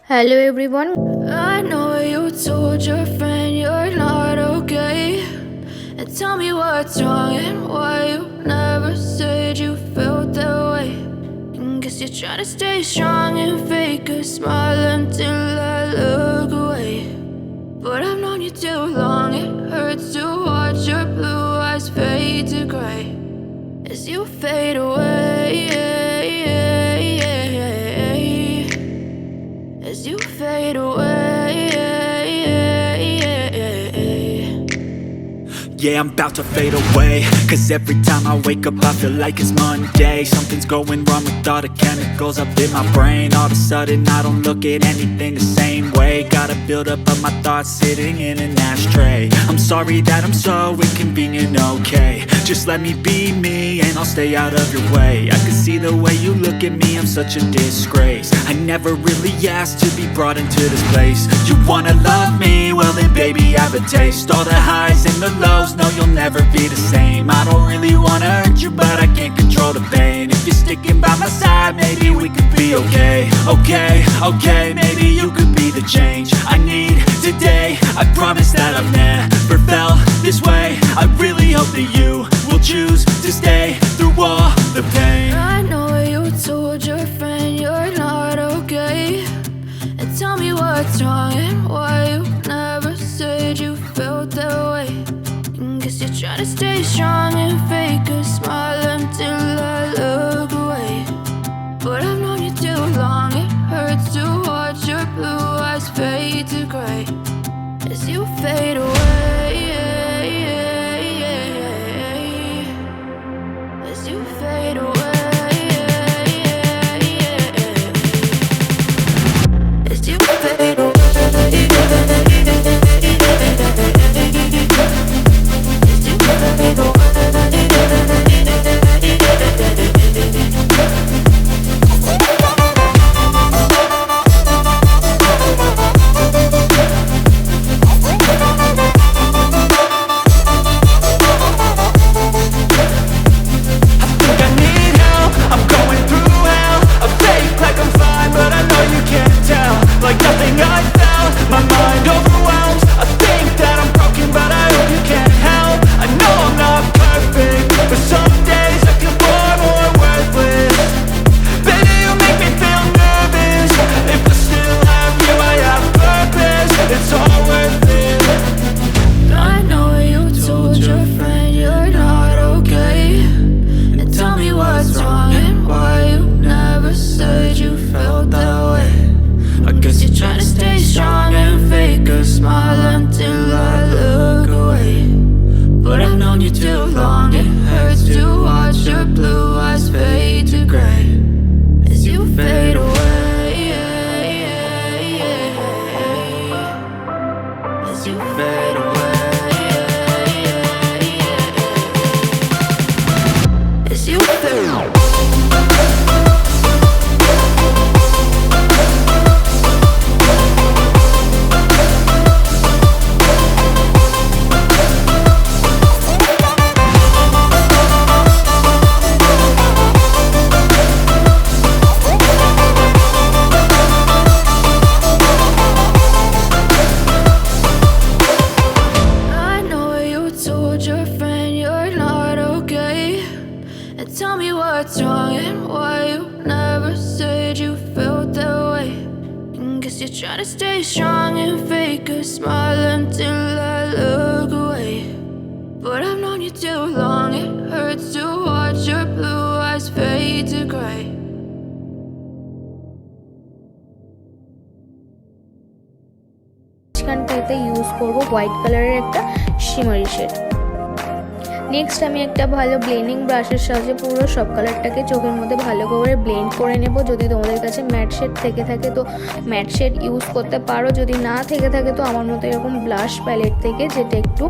Hello everyone. I know you told your friend you're not okay, and tell me what's wrong and why you never said you felt that way. And guess you're trying to stay strong and fake a smile until I look away. But I've known you too long, it hurts to watch your blue eyes fade to gray as you fade away, as you fade away. Yeah, I'm about to fade away, cause every time I wake up I feel like it's Monday. Something's going wrong with all the chemicals up in my brain. All of a sudden I don't look at anything the same way. Gotta build up of my thoughts sitting in an ashtray. I'm sorry that I'm so inconvenient, okay. Just let me be me and I'll stay out of your way. I can see the way you look at me, I'm such a disgrace. I never really asked to be brought into this place. You wanna love me? Well then baby I have a taste. All the highs and the lows, no you'll never be the same. I don't really wanna hurt you but I can't control the pain. If you're sticking by my side maybe we could be okay. Okay, maybe you could be the change I need today. I promise that I've never felt this way. I really hope that you will choose to stay through all the pain. I know you told your friend you're not okay, and tell me what's wrong and why you never said you felt that way. And guess you're trying to stay strong and fake a smile until I look away. But I've known you too long, it hurts to watch your blue eyes fade to gray as you fade away, as you fade away, as you fade away. Tell me what's wrong and why you never said you felt that way. And guess you're trying to stay strong and fake a smile until I look away. But I've known you too long, it hurts to watch your blue eyes fade to gray. এখানটাতে use করব white কালারের একটা শিমারি shade. Next আমি একটা ভালো blending ব্রাশের সাহায্যে পুরো সব কালারটাকে চোখের মধ্যে ভালো করে ব্লেন্ড করে নেব। যদি তোমাদের কাছে ম্যাট শেড থেকে থাকে তো ম্যাট শেড ইউজ করতে পারো, যদি না থেকে থাকে তো আমার মতো এরকম ব্লাশ প্যালেট থেকে যেটা একটু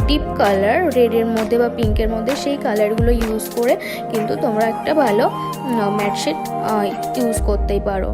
ডিপ কালার রেডের মধ্যে বা পিঙ্কের মধ্যে সেই কালারগুলো ইউজ করে কিন্তু তোমরা একটা ভালো ম্যাট শেড ইউজ করতেই পারো।